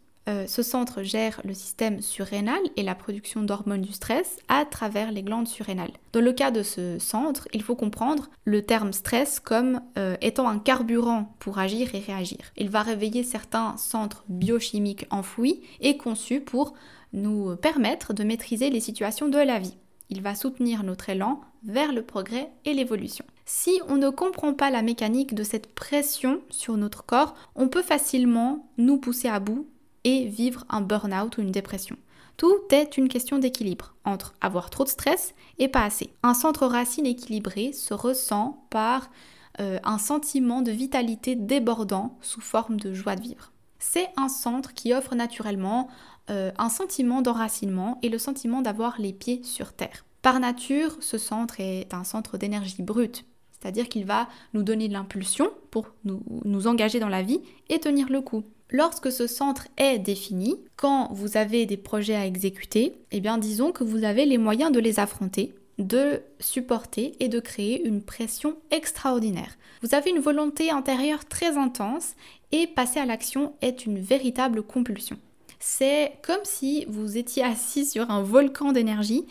ce centre gère le système surrénal et la production d'hormones du stress à travers les glandes surrénales. Dans le cas de ce centre, il faut comprendre le terme stress comme étant un carburant pour agir et réagir. Il va réveiller certains centres biochimiques enfouis et conçus pour nous permettre de maîtriser les situations de la vie. Il va soutenir notre élan vers le progrès et l'évolution. Si on ne comprend pas la mécanique de cette pression sur notre corps, on peut facilement nous pousser à bout et vivre un burn-out ou une dépression. Tout est une question d'équilibre entre avoir trop de stress et pas assez. Un centre racine équilibré se ressent par un sentiment de vitalité débordant sous forme de joie de vivre. C'est un centre qui offre naturellement un sentiment d'enracinement et le sentiment d'avoir les pieds sur terre. Par nature, ce centre est un centre d'énergie brute, c'est-à-dire qu'il va nous donner de l'impulsion pour nous engager dans la vie et tenir le coup. Lorsque ce centre est défini, quand vous avez des projets à exécuter, eh bien disons que vous avez les moyens de les affronter, de supporter et de créer une pression extraordinaire. Vous avez une volonté intérieure très intense et passer à l'action est une véritable compulsion. C'est comme si vous étiez assis sur un volcan d'énergie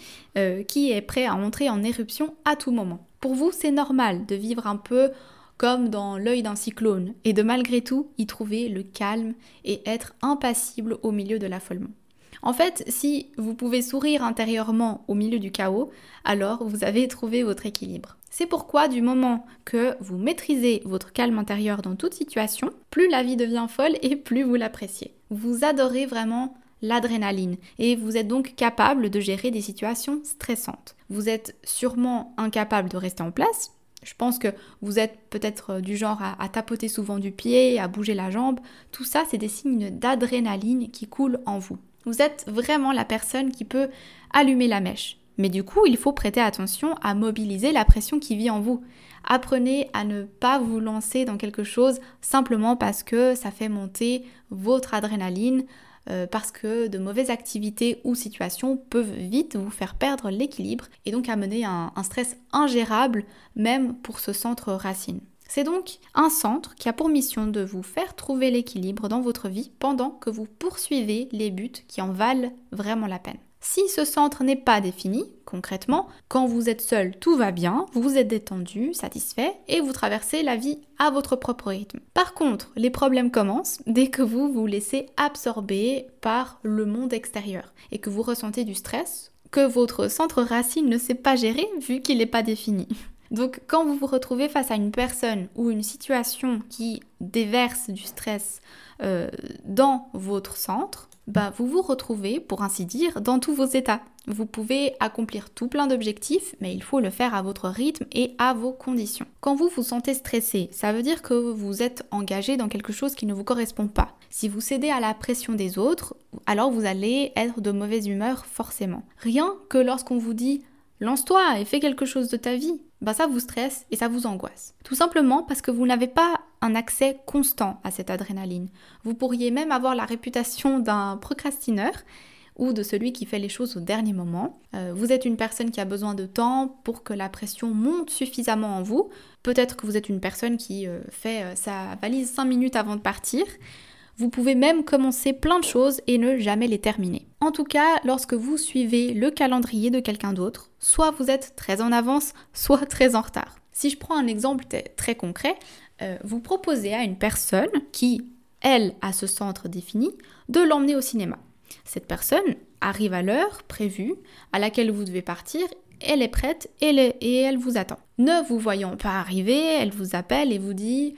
qui est prêt à entrer en éruption à tout moment. Pour vous, c'est normal de vivre un peu comme dans l'œil d'un cyclone, et de malgré tout y trouver le calme et être impassible au milieu de l'affolement. En fait, si vous pouvez sourire intérieurement au milieu du chaos, alors vous avez trouvé votre équilibre. C'est pourquoi du moment que vous maîtrisez votre calme intérieur dans toute situation, plus la vie devient folle et plus vous l'appréciez. Vous adorez vraiment l'adrénaline et vous êtes donc capable de gérer des situations stressantes. Vous êtes sûrement incapable de rester en place. Je pense que vous êtes peut-être du genre à tapoter souvent du pied, à bouger la jambe. Tout ça, c'est des signes d'adrénaline qui coulent en vous. Vous êtes vraiment la personne qui peut allumer la mèche. Mais du coup, il faut prêter attention à mobiliser la pression qui vit en vous. Apprenez à ne pas vous lancer dans quelque chose simplement parce que ça fait monter votre adrénaline, parce que de mauvaises activités ou situations peuvent vite vous faire perdre l'équilibre et donc amener un stress ingérable même pour ce centre racine. C'est donc un centre qui a pour mission de vous faire trouver l'équilibre dans votre vie pendant que vous poursuivez les buts qui en valent vraiment la peine. Si ce centre n'est pas défini, concrètement, quand vous êtes seul, tout va bien, vous êtes détendu, satisfait et vous traversez la vie à votre propre rythme. Par contre, les problèmes commencent dès que vous vous laissez absorber par le monde extérieur et que vous ressentez du stress que votre centre racine ne sait pas gérer vu qu'il n'est pas défini. Donc quand vous vous retrouvez face à une personne ou une situation qui déverse du stress dans votre centre, vous vous retrouvez, pour ainsi dire, dans tous vos états. Vous pouvez accomplir tout plein d'objectifs, mais il faut le faire à votre rythme et à vos conditions. Quand vous vous sentez stressé, ça veut dire que vous êtes engagé dans quelque chose qui ne vous correspond pas. Si vous cédez à la pression des autres, alors vous allez être de mauvaise humeur forcément. Rien que lorsqu'on vous dit « lance-toi et fais quelque chose de ta vie », ça vous stresse et ça vous angoisse. Tout simplement parce que vous n'avez pas un accès constant à cette adrénaline. Vous pourriez même avoir la réputation d'un procrastineur ou de celui qui fait les choses au dernier moment. Vous êtes une personne qui a besoin de temps pour que la pression monte suffisamment en vous. Peut-être que vous êtes une personne qui fait sa valise 5 minutes avant de partir. Vous pouvez même commencer plein de choses et ne jamais les terminer. En tout cas, lorsque vous suivez le calendrier de quelqu'un d'autre, soit vous êtes très en avance, soit très en retard. Si je prends un exemple très concret, vous proposez à une personne qui, elle, a ce centre défini, de l'emmener au cinéma. Cette personne arrive à l'heure prévue à laquelle vous devez partir, elle est prête et elle vous attend. Ne vous voyant pas arriver, elle vous appelle et vous dit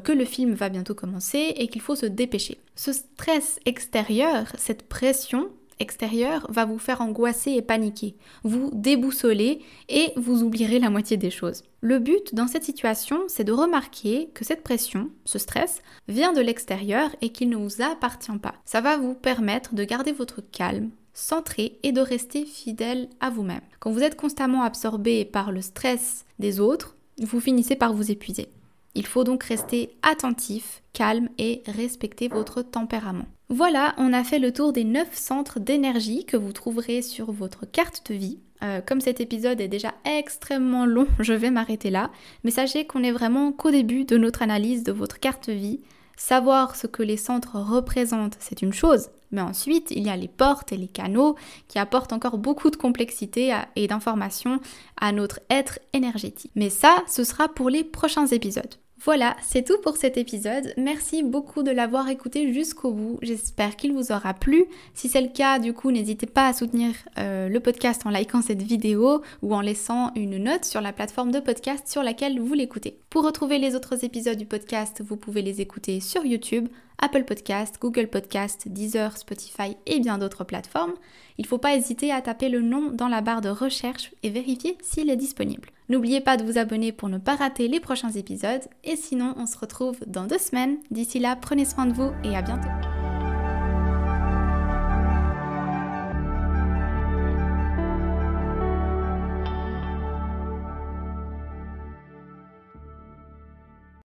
que le film va bientôt commencer et qu'il faut se dépêcher. Ce stress extérieur, cette pression, extérieur va vous faire angoisser et paniquer, vous déboussoler et vous oublierez la moitié des choses. Le but dans cette situation, c'est de remarquer que cette pression, ce stress, vient de l'extérieur et qu'il ne vous appartient pas. Ça va vous permettre de garder votre calme, centré et de rester fidèle à vous-même. Quand vous êtes constamment absorbé par le stress des autres, vous finissez par vous épuiser. Il faut donc rester attentif, calme et respecter votre tempérament. Voilà, on a fait le tour des 9 centres d'énergie que vous trouverez sur votre carte de vie. Comme cet épisode est déjà extrêmement long, je vais m'arrêter là. Mais sachez qu'on est vraiment qu'au début de notre analyse de votre carte de vie. Savoir ce que les centres représentent, c'est une chose. Mais ensuite, il y a les portes et les canaux qui apportent encore beaucoup de complexité et d'informations à notre être énergétique. Mais ça, ce sera pour les prochains épisodes. Voilà, c'est tout pour cet épisode. Merci beaucoup de l'avoir écouté jusqu'au bout. J'espère qu'il vous aura plu. Si c'est le cas, du coup, n'hésitez pas à soutenir le podcast en likant cette vidéo ou en laissant une note sur la plateforme de podcast sur laquelle vous l'écoutez. Pour retrouver les autres épisodes du podcast, vous pouvez les écouter sur YouTube, Apple Podcast, Google Podcast, Deezer, Spotify et bien d'autres plateformes. Il ne faut pas hésiter à taper le nom dans la barre de recherche et vérifier s'il est disponible. N'oubliez pas de vous abonner pour ne pas rater les prochains épisodes et sinon on se retrouve dans 2 semaines. D'ici là, prenez soin de vous et à bientôt.